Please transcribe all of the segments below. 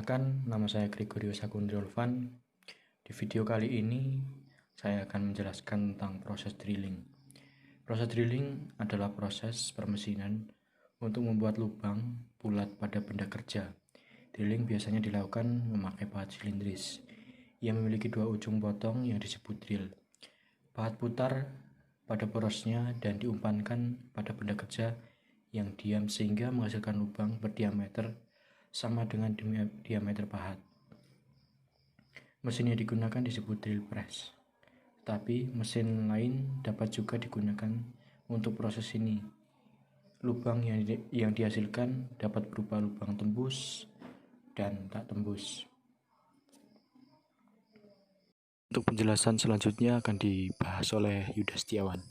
Perkenalkan, nama saya Gregorius Sagundri Olvan. Di video kali ini, saya akan menjelaskan tentang proses drilling. Proses drilling adalah proses permesinan untuk membuat lubang bulat pada benda kerja. Drilling biasanya dilakukan memakai pahat silindris. Ia memiliki dua ujung potong yang disebut drill. Pahat putar pada porosnya dan diumpankan pada benda kerja yang diam sehingga menghasilkan lubang berdiameter sama dengan diameter pahat. Mesin yang digunakan disebut drill press, tapi mesin lain dapat juga digunakan untuk proses ini. Lubang yang dihasilkan dapat berupa lubang tembus dan tak tembus. Untuk penjelasan selanjutnya akan dibahas oleh Yuda Setiawan.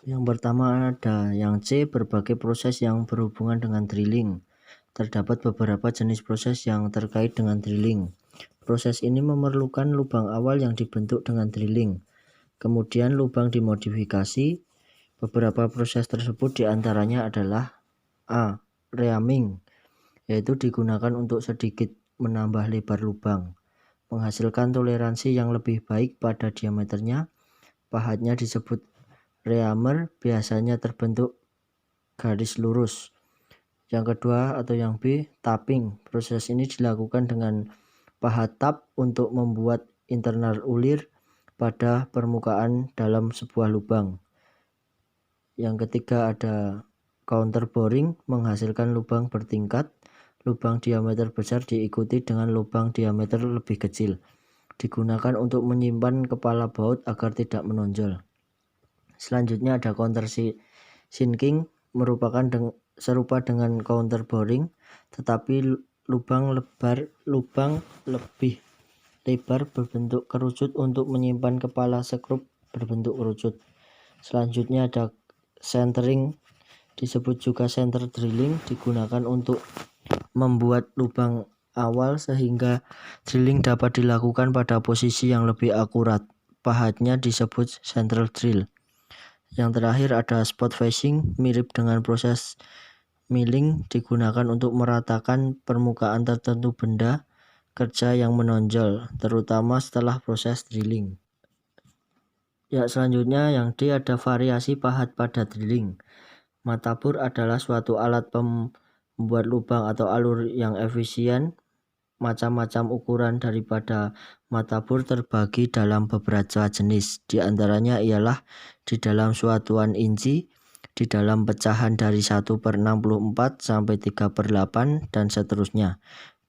Yang pertama ada yang C, berbagai proses yang berhubungan dengan drilling. Terdapat beberapa jenis proses yang terkait dengan drilling. Proses ini memerlukan lubang awal yang dibentuk dengan drilling. Kemudian lubang dimodifikasi. Beberapa proses tersebut diantaranya adalah A. Reaming, yaitu digunakan untuk sedikit menambah lebar lubang, menghasilkan toleransi yang lebih baik pada diameternya. Pahatnya disebut reamer, biasanya terbentuk garis lurus. Yang kedua atau yang B, tapping. Proses ini dilakukan dengan pahat tap untuk membuat internal ulir pada permukaan dalam sebuah lubang. Yang ketiga ada counter boring, menghasilkan lubang bertingkat. Lubang diameter besar diikuti dengan lubang diameter lebih kecil. Digunakan untuk menyimpan kepala baut agar tidak menonjol. Selanjutnya ada counter sinking, merupakan serupa dengan counter boring, tetapi lubang lebih lebar berbentuk kerucut untuk menyimpan kepala skrup berbentuk kerucut. Selanjutnya ada centering, disebut juga center drilling, digunakan untuk membuat lubang awal sehingga drilling dapat dilakukan pada posisi yang lebih akurat. Pahatnya disebut central drill. Yang terakhir ada spot facing, mirip dengan proses milling, digunakan untuk meratakan permukaan tertentu benda kerja yang menonjol, terutama setelah proses drilling. Ya, selanjutnya yang D ada variasi pahat pada drilling. Matabur adalah suatu alat pembuat lubang atau alur yang efisien. Macam-macam ukuran daripada matabur terbagi dalam beberapa jenis. Di antaranya ialah di dalam satuan inci, di dalam pecahan dari 1/64 sampai 3/8 dan seterusnya.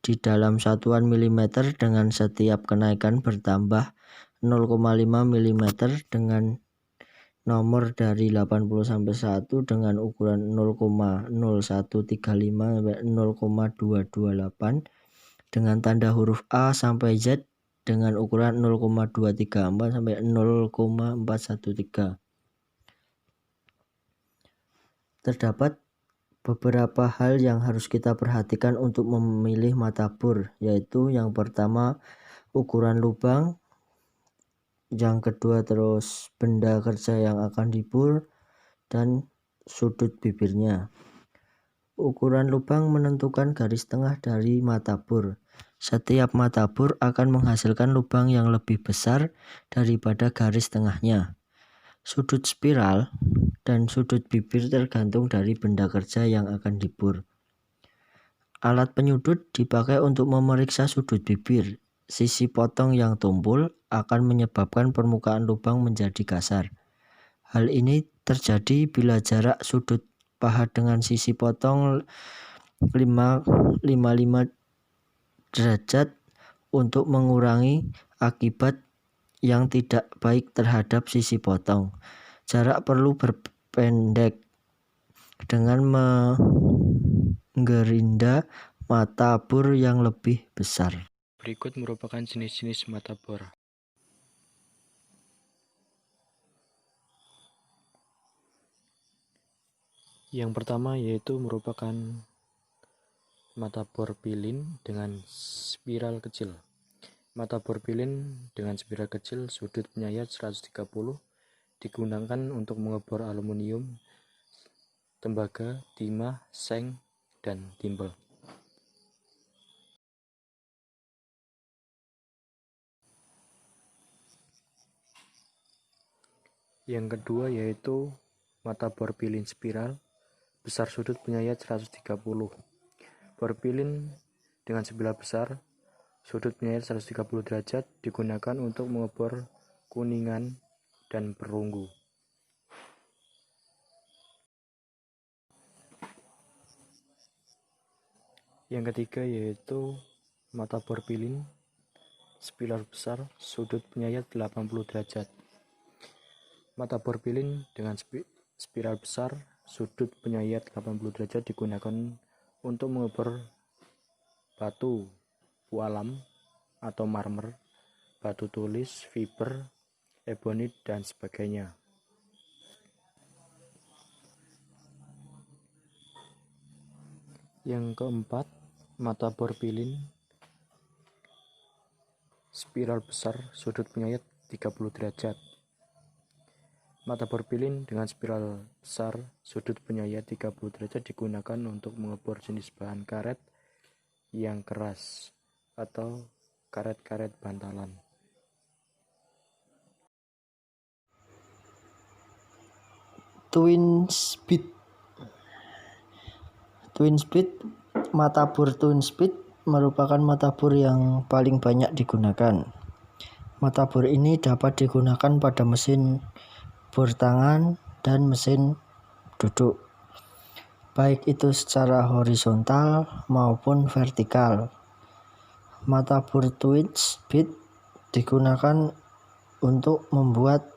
Di dalam satuan milimeter dengan setiap kenaikan bertambah 0,5 mm dengan nomor dari 80 sampai 1 dengan ukuran 0,0135 sampai 0,228 dengan tanda huruf A sampai Z dengan ukuran 0,234 sampai 0,413. Terdapat beberapa hal yang harus kita perhatikan untuk memilih matabur, yaitu yang pertama ukuran lubang, yang kedua terus benda kerja yang akan dibor, dan sudut bibirnya. Ukuran lubang menentukan garis tengah dari matabur. Setiap matabur akan menghasilkan lubang yang lebih besar daripada garis tengahnya. Sudut spiral dan sudut bibir tergantung dari benda kerja yang akan dibor. Alat penyudut dipakai untuk memeriksa sudut bibir. Sisi potong yang tumpul akan menyebabkan permukaan lubang menjadi kasar. Hal ini terjadi bila jarak sudut pahat dengan sisi potong 55 derajat untuk mengurangi akibat yang tidak baik terhadap sisi potong. Jarak perlu berpendek dengan menggerinda matabur yang lebih besar. Berikut merupakan jenis-jenis matabor. Yang pertama yaitu merupakan matabor pilin dengan spiral kecil. Matabor pilin dengan spiral kecil sudut penyayat 130 digunakan untuk mengebor aluminium, tembaga, timah, seng, dan timbel. Yang kedua yaitu mata bor pilin spiral besar sudut penyayat 130. Bor pilin dengan spiral besar sudut penyayat 130 derajat digunakan untuk mengebor kuningan dan perunggu. Yang ketiga yaitu mata bor pilin spiral besar sudut penyayat 80 derajat. Mata bor pilin dengan spiral besar sudut penyayat 80 derajat digunakan untuk mengebor batu pualam atau marmer, batu tulis, fiber, ebonit, dan sebagainya. Yang keempat, mata bor pilin spiral besar sudut penyayat 30 derajat. Mata bor pilin dengan spiral besar sudut penyayat 30 derajat digunakan untuk mengebor jenis bahan karet yang keras atau karet-karet bantalan. Twin speed. Mata bor twin speed merupakan mata bor yang paling banyak digunakan. Mata bor ini dapat digunakan pada mesin bor tangan dan mesin duduk, baik itu secara horizontal maupun vertikal. Mata bor twin speed digunakan untuk membuat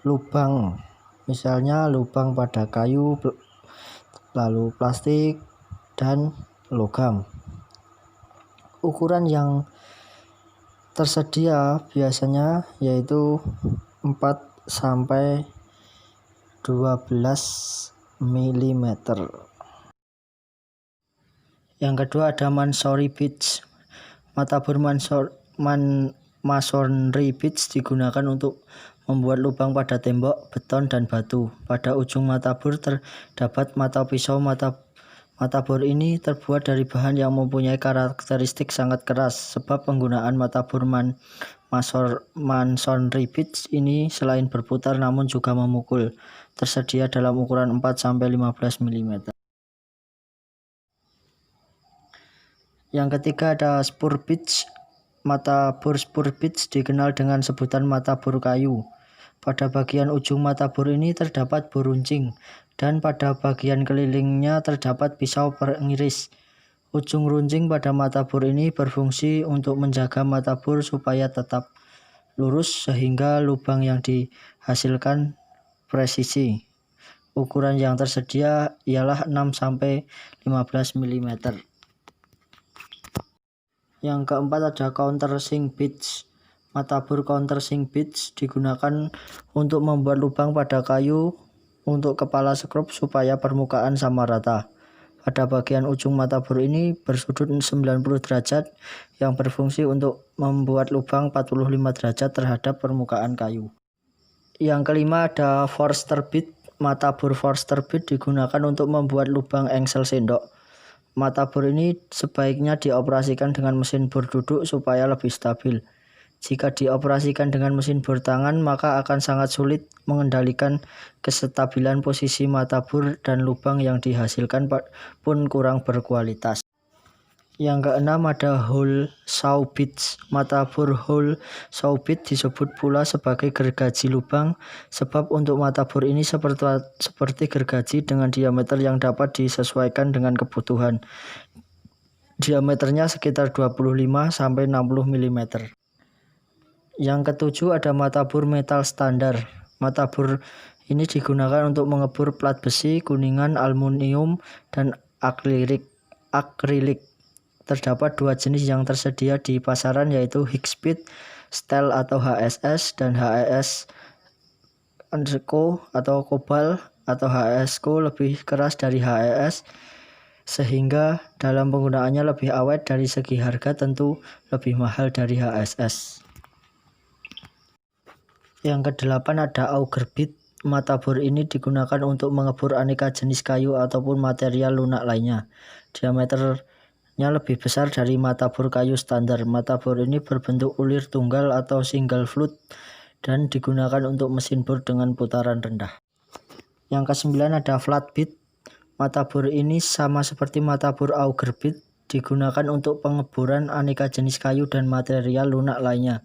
lubang, misalnya lubang pada kayu, lalu plastik, dan logam. Ukuran yang tersedia biasanya yaitu 4-12 mm. Yang kedua ada masonry pitch. Mata bor masonry pitch digunakan untuk membuat lubang pada tembok, beton, dan batu. Pada ujung mata bor terdapat mata pisau. Mata bor ini terbuat dari bahan yang mempunyai karakteristik sangat keras. Sebab penggunaan mata bor masonry pitch ini selain berputar namun juga memukul. Tersedia dalam ukuran 4-15 mm. Yang ketiga ada spur pitch. Mata bor spur pitch dikenal dengan sebutan mata bor kayu. Pada bagian ujung mata bor ini terdapat bor runcing, dan pada bagian kelilingnya terdapat pisau pengiris. Ujung runcing pada mata bor ini berfungsi untuk menjaga mata bor supaya tetap lurus sehingga lubang yang dihasilkan presisi. Ukuran yang tersedia ialah 6-15 mm. Yang keempat ada countersink pitch. Mata bor countersink pitch digunakan untuk membuat lubang pada kayu untuk kepala skrup supaya permukaan sama rata. Pada bagian ujung mata bor ini bersudut 90 derajat yang berfungsi untuk membuat lubang 45 derajat terhadap permukaan kayu. Yang kelima ada Forster bit. Mata bor Forster bit digunakan untuk membuat lubang engsel sendok. Mata bor ini sebaiknya dioperasikan dengan mesin bor duduk supaya lebih stabil. Jika dioperasikan dengan mesin bor tangan, maka akan sangat sulit mengendalikan kestabilan posisi mata bor dan lubang yang dihasilkan pun kurang berkualitas. Yang keenam ada hole saw bit. Mata bor hole saw bit disebut pula sebagai gergaji lubang, sebab untuk mata bor ini seperti gergaji dengan diameter yang dapat disesuaikan dengan kebutuhan. Diameternya sekitar 25-60 mm. Yang ketujuh ada mata bor metal standar. Mata bor ini digunakan untuk mengebor plat besi, kuningan, aluminium, dan akrilik. Terdapat dua jenis yang tersedia di pasaran yaitu High-Speed Steel atau HSS dan HSS atau Cobalt atau HSS lebih keras dari HSS sehingga dalam penggunaannya lebih awet. Dari segi harga tentu lebih mahal dari HSS. Yang kedelapan ada auger bit. Mata bor ini digunakan untuk mengebor aneka jenis kayu ataupun material lunak lainnya. Diameternya lebih besar dari mata bor kayu standar. Mata bor ini berbentuk ulir tunggal atau single flute dan digunakan untuk mesin bor dengan putaran rendah. Yang ke-9 ada flat bit. Mata bor ini sama seperti mata bor auger bit, digunakan untuk pengeboran aneka jenis kayu dan material lunak lainnya.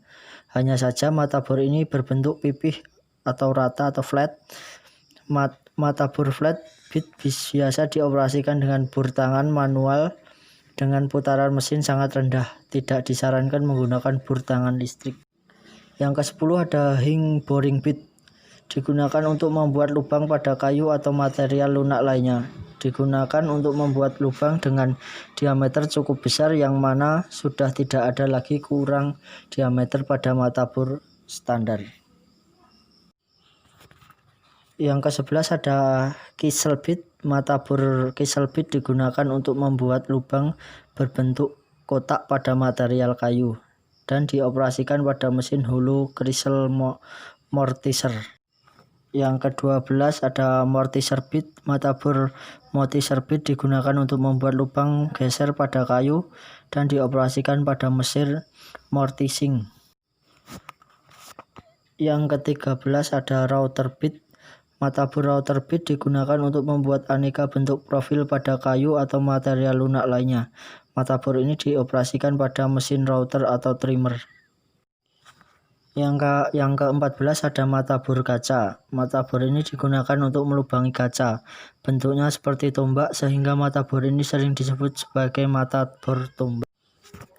Hanya saja mata bor ini berbentuk pipih atau rata atau flat. Mata bor flat bit biasa dioperasikan dengan bor tangan manual dengan putaran mesin sangat rendah. Tidak disarankan menggunakan bor tangan listrik. Yang ke-10 ada hing boring bit. Digunakan untuk membuat lubang pada kayu atau material lunak lainnya. Digunakan untuk membuat lubang dengan diameter cukup besar yang mana sudah tidak ada lagi kurang diameter pada mata bor standar. Yang ke-11 ada kisel bit. Mata bor kisel bit digunakan untuk membuat lubang berbentuk kotak pada material kayu dan dioperasikan pada mesin hollow crystal mortiser. Yang ke-12 ada mortiser bit. Mata bor mortiser bit digunakan untuk membuat lubang geser pada kayu dan dioperasikan pada mesin mortising. Yang ke-13 ada router bit. Mata bor router bit digunakan untuk membuat aneka bentuk profil pada kayu atau material lunak lainnya. Mata bor ini dioperasikan pada mesin router atau trimmer. Yang ke-14 ada mata bor kaca. Mata bor ini digunakan untuk melubangi kaca. Bentuknya seperti tombak sehingga mata bor ini sering disebut sebagai mata bor tombak.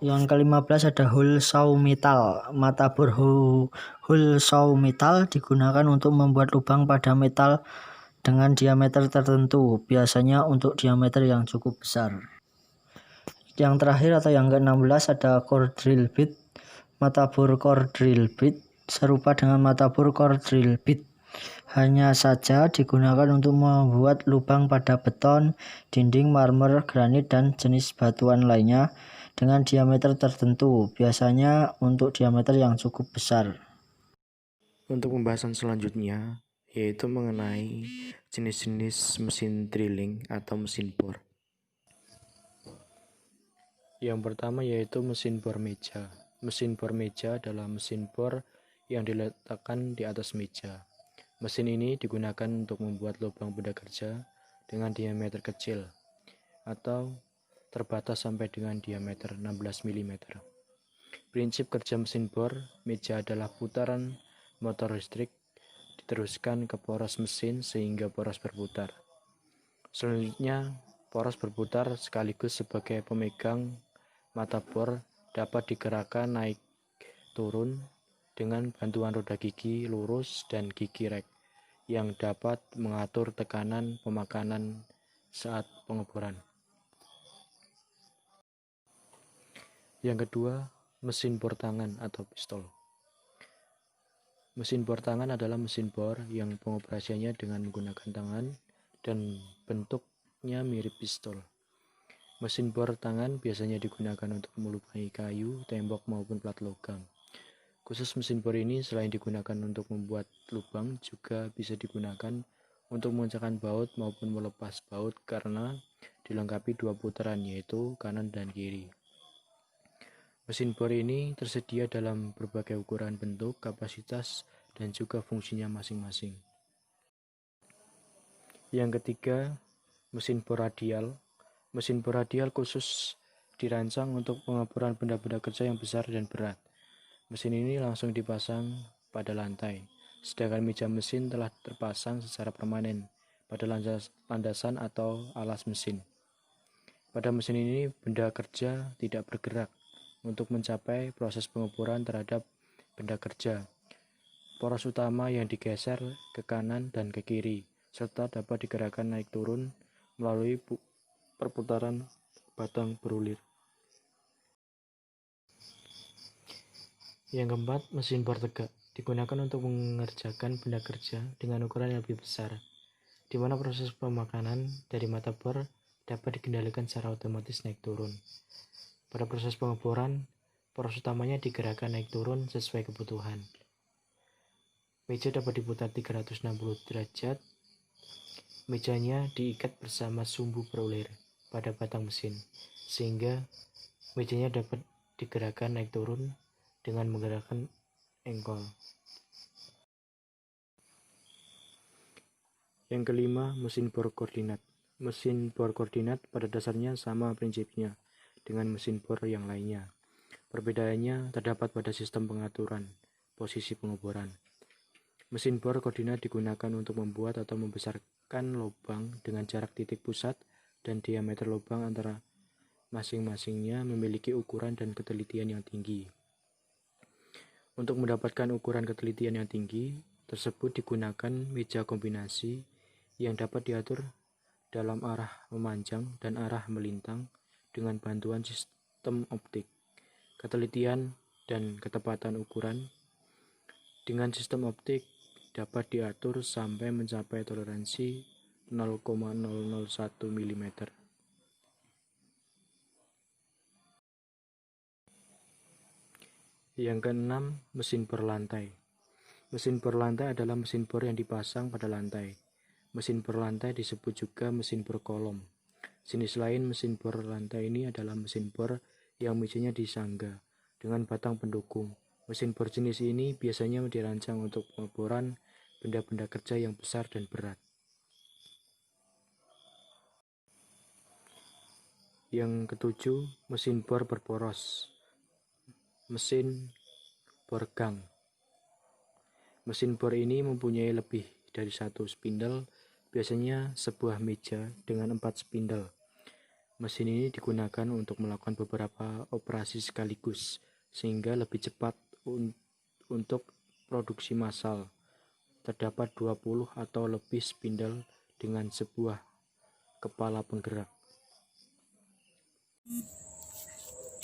Yang ke-15 ada hole saw metal. Mata bor hole saw metal digunakan untuk membuat lubang pada metal dengan diameter tertentu, biasanya untuk diameter yang cukup besar. Yang terakhir atau yang ke-16 ada core drill bit. Mata bor core drill bit serupa dengan mata bor core drill bit, hanya saja digunakan untuk membuat lubang pada beton, dinding, marmer, granit, dan jenis batuan lainnya dengan diameter tertentu, biasanya untuk diameter yang cukup besar. Untuk pembahasan selanjutnya yaitu mengenai jenis-jenis mesin drilling atau mesin bor. Yang pertama yaitu mesin bor meja. Mesin bor meja adalah mesin bor yang diletakkan di atas meja. Mesin ini digunakan untuk membuat lubang benda kerja dengan diameter kecil atau terbatas sampai dengan diameter 16 mm. Prinsip kerja mesin bor meja adalah putaran motor listrik diteruskan ke poros mesin sehingga poros berputar. Selanjutnya, poros berputar sekaligus sebagai pemegang mata bor dapat digerakkan naik turun dengan bantuan roda gigi lurus dan gigi rek yang dapat mengatur tekanan pemakanan saat pengeboran. Yang kedua, mesin bor tangan atau pistol. Mesin bor tangan adalah mesin bor yang pengoperasiannya dengan menggunakan tangan dan bentuknya mirip pistol. Mesin bor tangan biasanya digunakan untuk melubangi kayu, tembok maupun plat logam. Khusus mesin bor ini selain digunakan untuk membuat lubang juga bisa digunakan untuk memecahkan baut maupun melepas baut karena dilengkapi dua putaran yaitu kanan dan kiri. Mesin bor ini tersedia dalam berbagai ukuran, bentuk, kapasitas, dan juga fungsinya masing-masing. Yang ketiga, mesin bor radial. Mesin bor radial khusus dirancang untuk pengeboran benda-benda kerja yang besar dan berat. Mesin ini langsung dipasang pada lantai, sedangkan meja mesin telah terpasang secara permanen pada landasan atau alas mesin. Pada mesin ini, benda kerja tidak bergerak untuk mencapai proses pengeboran terhadap benda kerja. Poros utama yang digeser ke kanan dan ke kiri, serta dapat digerakkan naik turun melalui perputaran batang berulir. Yang keempat, mesin bor tegak digunakan untuk mengerjakan benda kerja dengan ukuran yang lebih besar, di mana proses pemakanan dari mata bor dapat dikendalikan secara otomatis naik turun. Pada proses pengeboran, poros utamanya digerakkan naik turun sesuai kebutuhan. Meja dapat diputar 360 derajat. Mejanya diikat bersama sumbu berulir pada batang mesin, sehingga mejanya dapat digerakkan naik turun dengan menggerakkan engkol. Yang kelima, mesin bor koordinat. Mesin bor koordinat pada dasarnya sama prinsipnya dengan mesin bor yang lainnya. Perbedaannya terdapat pada sistem pengaturan posisi pengeboran. Mesin bor koordinat digunakan untuk membuat atau membesarkan lubang dengan jarak titik pusat dan diameter lubang antara masing-masingnya memiliki ukuran dan ketelitian yang tinggi. Untuk mendapatkan ukuran ketelitian yang tinggi tersebut digunakan meja kombinasi yang dapat diatur dalam arah memanjang dan arah melintang dengan bantuan sistem optik. Ketelitian dan ketepatan ukuran dengan sistem optik dapat diatur sampai mencapai toleransi 0,001 mm. Yang keenam, mesin bor lantai. Mesin bor lantai adalah mesin bor yang dipasang pada lantai. Mesin bor lantai disebut juga mesin bor kolom. Jenis lain mesin bor lantai ini adalah mesin bor yang mejanya disangga dengan batang pendukung. Mesin bor jenis ini biasanya dirancang untuk pengeboran benda-benda kerja yang besar dan berat. Yang ketujuh, mesin bor berporos. Mesin bor gang. Mesin bor ini mempunyai lebih dari satu spindle, biasanya sebuah meja dengan 4 spindle. Mesin ini digunakan untuk melakukan beberapa operasi sekaligus, sehingga lebih cepat untuk produksi massal. Terdapat 20 atau lebih spindle dengan sebuah kepala penggerak.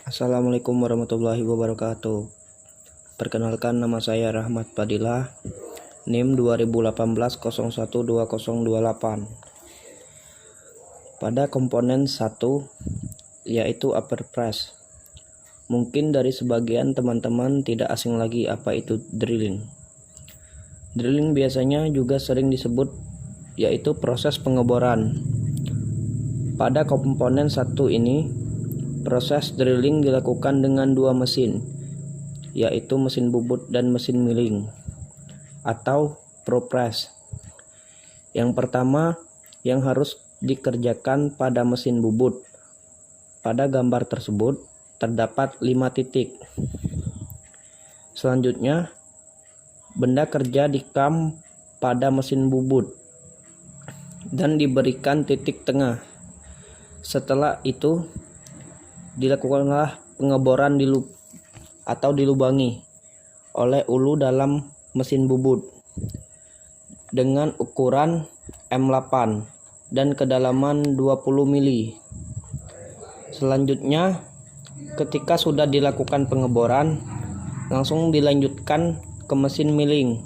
Assalamualaikum warahmatullahi wabarakatuh. Perkenalkan, nama saya Rahmat Fadilah, NIM 2018-012028. Pada komponen 1, yaitu upper press. Mungkin dari sebagian teman-teman tidak asing lagi apa itu drilling. Drilling biasanya juga sering disebut yaitu proses pengeboran. Pada komponen 1 ini, proses drilling dilakukan dengan 2 mesin, yaitu mesin bubut dan mesin milling atau ProPress. Yang pertama yang harus dikerjakan pada mesin bubut. Pada gambar tersebut terdapat 5 titik. Selanjutnya, benda kerja dikam pada mesin bubut dan diberikan titik tengah. Setelah itu, dilakukanlah pengeboran dilubangi oleh ulu dalam mesin bubut dengan ukuran M8 dan kedalaman 20 mili. Selanjutnya, ketika sudah dilakukan pengeboran, langsung dilanjutkan ke mesin milling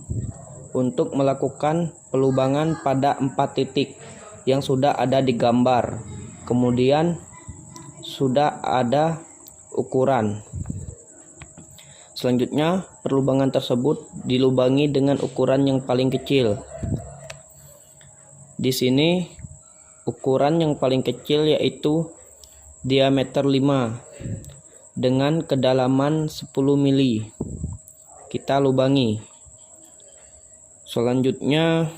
untuk melakukan pelubangan pada 4 titik yang sudah ada di gambar. Kemudian sudah ada ukuran. Selanjutnya, perlubangan tersebut dilubangi dengan ukuran yang paling kecil. Di sini ukuran yang paling kecil yaitu diameter 5 dengan kedalaman 10 mili. Kita lubangi. Selanjutnya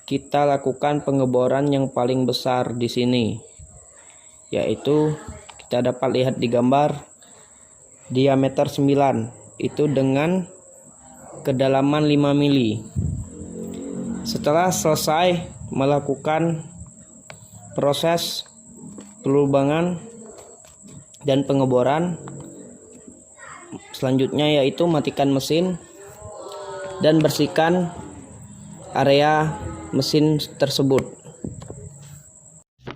kita lakukan pengeboran yang paling besar di sini, yaitu kita dapat lihat di gambar diameter 9 itu dengan kedalaman 5 mili. Setelah selesai melakukan proses pelubangan dan pengeboran, selanjutnya yaitu matikan mesin dan bersihkan area mesin tersebut.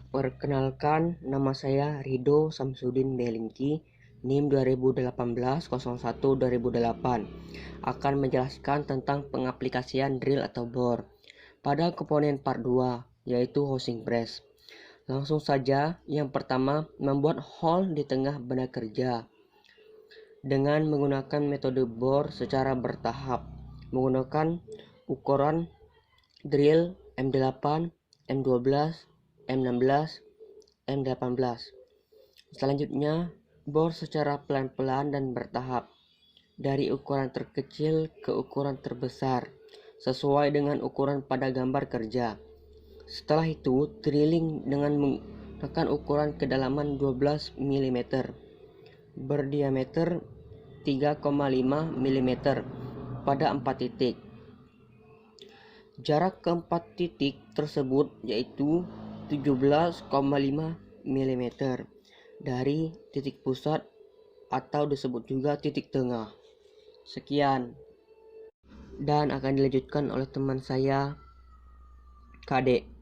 Perkenalkan, nama saya Rido Samsudin Belingki, NIM 2018-01-2008, akan menjelaskan tentang pengaplikasian drill atau bor pada komponen part 2, yaitu housing press. Langsung saja, yang pertama, membuat hole di tengah benda kerja dengan menggunakan metode bor secara bertahap, menggunakan ukuran drill M8, M12, M16, M18. Selanjutnya, bor secara pelan-pelan dan bertahap dari ukuran terkecil ke ukuran terbesar sesuai dengan ukuran pada gambar kerja. Setelah itu, drilling dengan menggunakan ukuran kedalaman 12 mm, berdiameter 3,5 mm pada 4 titik. Jarak keempat titik tersebut yaitu 17,5 mm dari titik pusat atau disebut juga titik tengah. Sekian, dan akan dilanjutkan oleh teman saya, Kade.